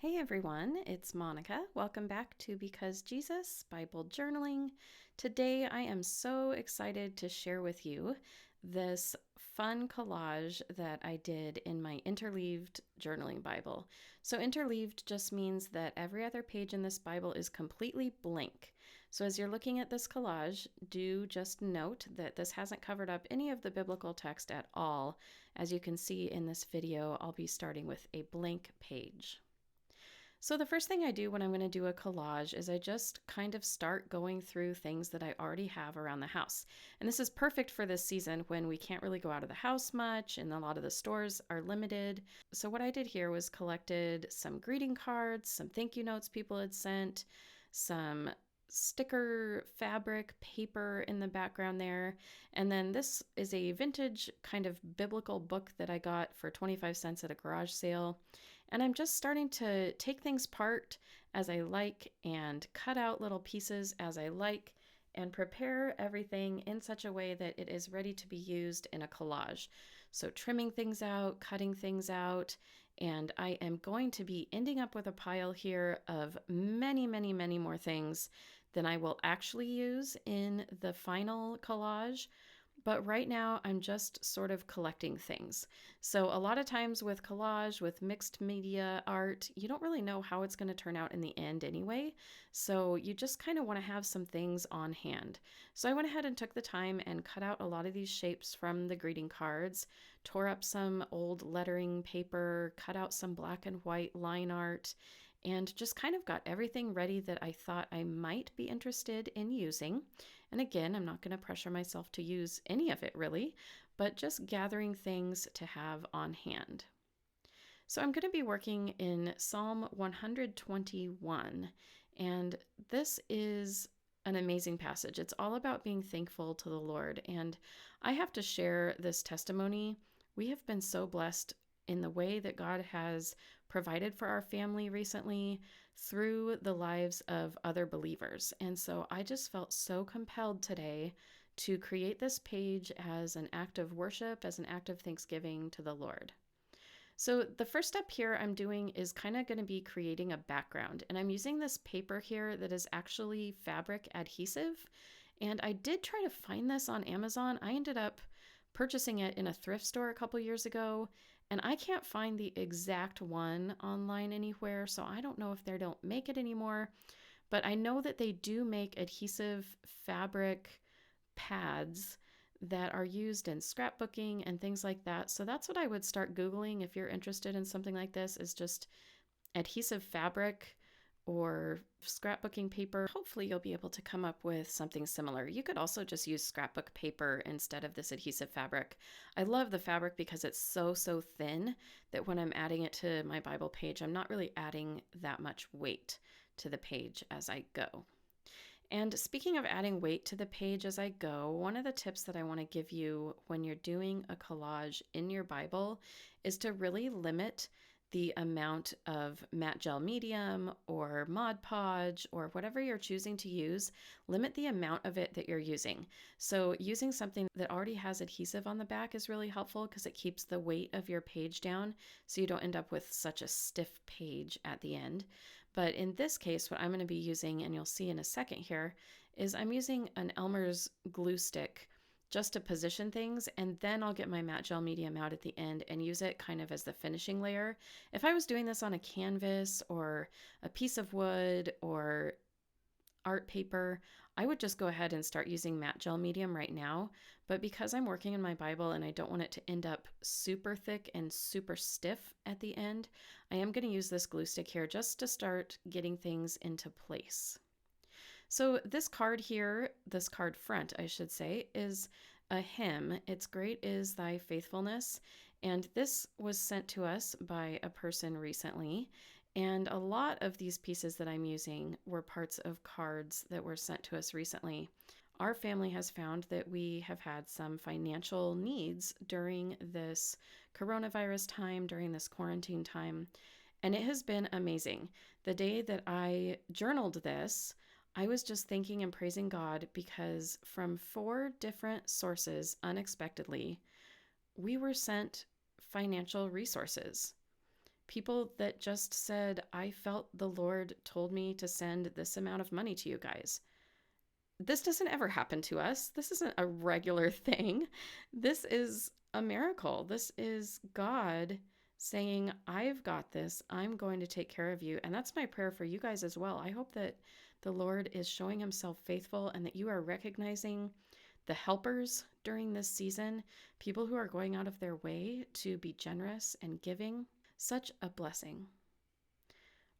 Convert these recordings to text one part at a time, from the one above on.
Hey everyone, it's Monica. Welcome back to Because Jesus Bible Journaling. Today I am so excited to share with you this fun collage that I did in my interleaved journaling Bible. So interleaved just means that every other page in this Bible is completely blank. So as you're looking at this collage, do just note that this hasn't covered up any of the biblical text at all. As you can see in this video, I'll be starting with a blank page. So the first thing I do when I'm going to do a collage is I just kind of start going through things that I already have around the house. And this is perfect for this season when we can't really go out of the house much and a lot of the stores are limited. So what I did here was collected some greeting cards, some thank you notes people had sent, some sticker fabric paper in the background there. And then this is a vintage kind of biblical book that I got for 25 cents at a garage sale. And I'm just starting to take things apart as I like and cut out little pieces as I like and prepare everything in such a way that it is ready to be used in a collage. So trimming things out, cutting things out, and I am going to be ending up with a pile here of many, many, many more things than I will actually use in the final collage. But right now, I'm just sort of collecting things. So a lot of times with collage, with mixed media art, you don't really know how it's going to turn out in the end anyway. So you just kind of want to have some things on hand. So I went ahead and took the time and cut out a lot of these shapes from the greeting cards, tore up some old lettering paper, cut out some black and white line art, and just kind of got everything ready that I thought I might be interested in using. And again, I'm not going to pressure myself to use any of it really, but just gathering things to have on hand. So I'm going to be working in Psalm 121, and this is an amazing passage. It's all about being thankful to the Lord, and I have to share this testimony. We have been so blessed in the way that God has provided for our family recently through the lives of other believers. And so I just felt so compelled today to create this page as an act of worship, as an act of thanksgiving to the Lord. So the first step here I'm doing is kind of going to be creating a background. And I'm using this paper here that is actually fabric adhesive. And I did try to find this on Amazon. I ended up purchasing it in a thrift store a couple years ago, and I can't find the exact one online anywhere, so I don't know if they don't make it anymore, but I know that they do make adhesive fabric pads that are used in scrapbooking and things like that. So that's what I would start Googling if you're interested in something like this, is just adhesive fabric or scrapbooking paper. Hopefully you'll be able to come up with something similar. You could also just use scrapbook paper instead of this adhesive fabric. I love the fabric because it's so thin that when I'm adding it to my Bible page, I'm not really adding that much weight to the page as I go. And speaking of adding weight to the page as I go, one of the tips that I want to give you when you're doing a collage in your Bible is to really limit the amount of matte gel medium or Mod Podge or whatever you're choosing to use. Limit the amount of it that you're using. So using something that already has adhesive on the back is really helpful because it keeps the weight of your page down so you don't end up with such a stiff page at the end. But in this case, what I'm going to be using, and you'll see in a second here, is I'm using an Elmer's glue stick just to position things, and then I'll get my matte gel medium out at the end and use it kind of as the finishing layer. If I was doing this on a canvas or a piece of wood or art paper, I would just go ahead and start using matte gel medium right now. But because I'm working in my Bible and I don't want it to end up super thick and super stiff at the end, I am going to use this glue stick here just to start getting things into place. So this card here, this card front, I should say, is a hymn. It's Great is Thy Faithfulness. And this was sent to us by a person recently. And a lot of these pieces that I'm using were parts of cards that were sent to us recently. Our family has found that we have had some financial needs during this coronavirus time, during this quarantine time. And it has been amazing. The day that I journaled this, I was just thanking and praising God because from 4 different sources, unexpectedly, we were sent financial resources. People that just said, I felt the Lord told me to send this amount of money to you guys. This doesn't ever happen to us. This isn't a regular thing. This is a miracle. This is God saying, I've got this. I'm going to take care of you. And that's my prayer for you guys as well. I hope that the Lord is showing himself faithful and that you are recognizing the helpers during this season, people who are going out of their way to be generous and giving. Such a blessing.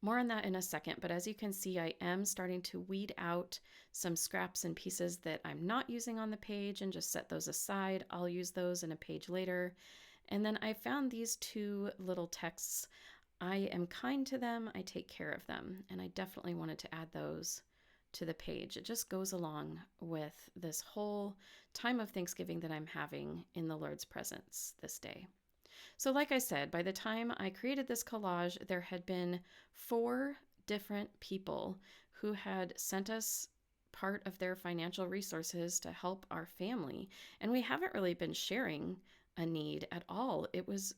More on that in a second, but as you can see, I am starting to weed out some scraps and pieces that I'm not using on the page and just set those aside. I'll use those in a page later. And then I found these two little texts. I am kind to them, I take care of them, and I definitely wanted to add those to the page. It just goes along with this whole time of Thanksgiving that I'm having in the Lord's presence this day. So like I said, by the time I created this collage, there had been 4 different people who had sent us part of their financial resources to help our family. And we haven't really been sharing a need at all. It was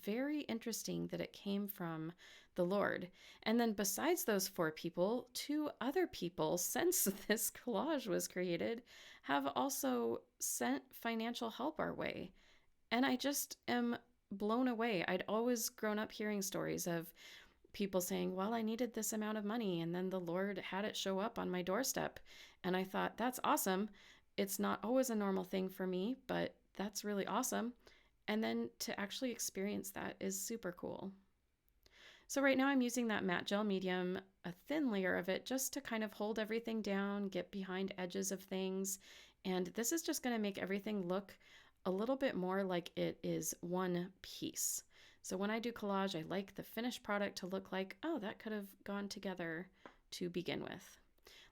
very interesting that it came from the Lord. And then besides those 4 people, 2 other people, since this collage was created, have also sent financial help our way. And I just am blown away. I'd always grown up hearing stories of people saying, well, I needed this amount of money, and then the Lord had it show up on my doorstep. And I thought, that's awesome. It's not always a normal thing for me, but that's really awesome. And then to actually experience that is super cool. So right now I'm using that matte gel medium, a thin layer of it, just to kind of hold everything down, get behind edges of things. And this is just going to make everything look a little bit more like it is one piece. So when I do collage, I like the finished product to look like, oh, that could have gone together to begin with.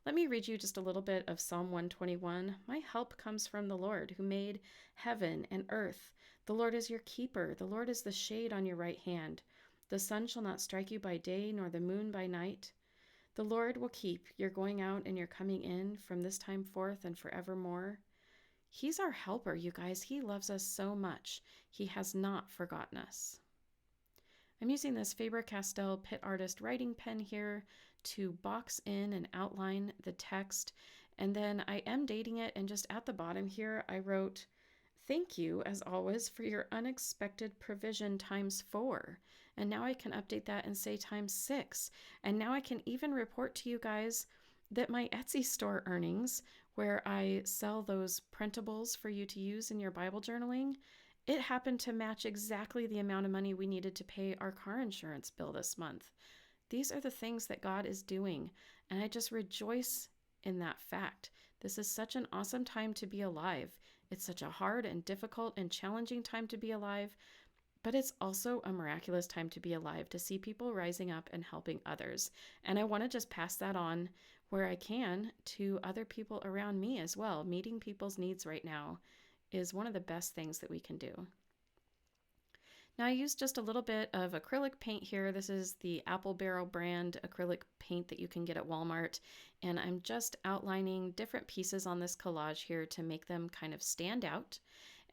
Let me read you just a little bit of Psalm 121. My help comes from the Lord who made heaven and earth. The Lord is your keeper. The Lord is the shade on your right hand. The sun shall not strike you by day, nor the moon by night. The Lord will keep your going out and your coming in from this time forth and forevermore. He's our helper, you guys. He loves us so much. He has not forgotten us. I'm using this Faber-Castell Pit Artist writing pen here to box in and outline the text. And then I am dating it, and just at the bottom here, I wrote, thank you, as always, for your unexpected provision ×4. And now I can update that and say ×6. And now I can even report to you guys that my Etsy store earnings, where I sell those printables for you to use in your Bible journaling, it happened to match exactly the amount of money we needed to pay our car insurance bill this month. These are the things that God is doing, and I just rejoice in that fact. This is such an awesome time to be alive. It's such a hard and difficult and challenging time to be alive, but it's also a miraculous time to be alive, to see people rising up and helping others. And I want to just pass that on where I can to other people around me as well. Meeting people's needs right now is one of the best things that we can do. Now I used just a little bit of acrylic paint here. This is the Apple Barrel brand acrylic paint that you can get at Walmart. And I'm just outlining different pieces on this collage here to make them kind of stand out.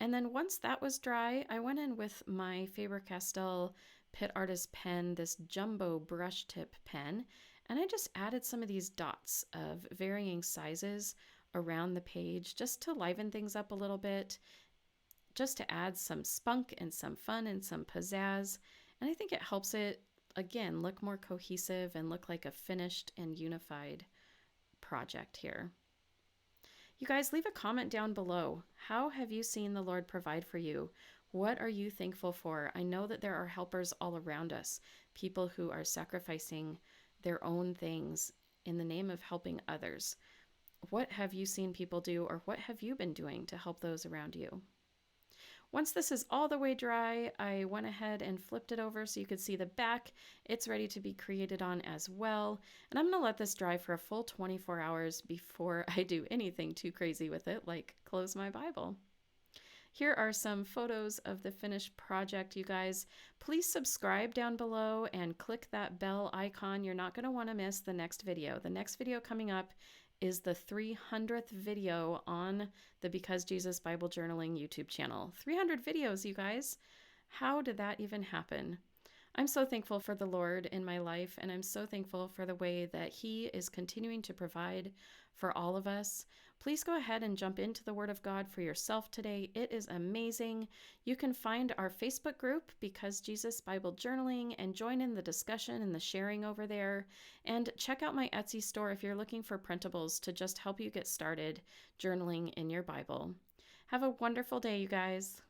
And then once that was dry, I went in with my Faber-Castell Pit Artist pen, this jumbo brush tip pen, and I just added some of these dots of varying sizes around the page just to liven things up a little bit, just to add some spunk and some fun and some pizzazz. And I think it helps it, again, look more cohesive and look like a finished and unified project here. You guys, leave a comment down below. How have you seen the Lord provide for you? What are you thankful for? I know that there are helpers all around us, people who are sacrificing their own things in the name of helping others. What have you seen people do, or what have you been doing to help those around you? Once this is all the way dry, I went ahead and flipped it over so you could see the back. It's ready to be created on as well. And I'm going to let this dry for a full 24 hours before I do anything too crazy with it, like close my Bible. Here are some photos of the finished project, you guys. Please subscribe down below and click that bell icon. You're not going to want to miss the next video. The next video coming up is the 300th video on the Because Jesus Bible Journaling YouTube channel. 300 videos, you guys. How did that even happen? I'm so thankful for the Lord in my life, and I'm so thankful for the way that He is continuing to provide for all of us. Please go ahead and jump into the Word of God for yourself today. It is amazing. You can find our Facebook group, Because Jesus Bible Journaling, and join in the discussion and the sharing over there. And check out my Etsy store if you're looking for printables to just help you get started journaling in your Bible. Have a wonderful day, you guys.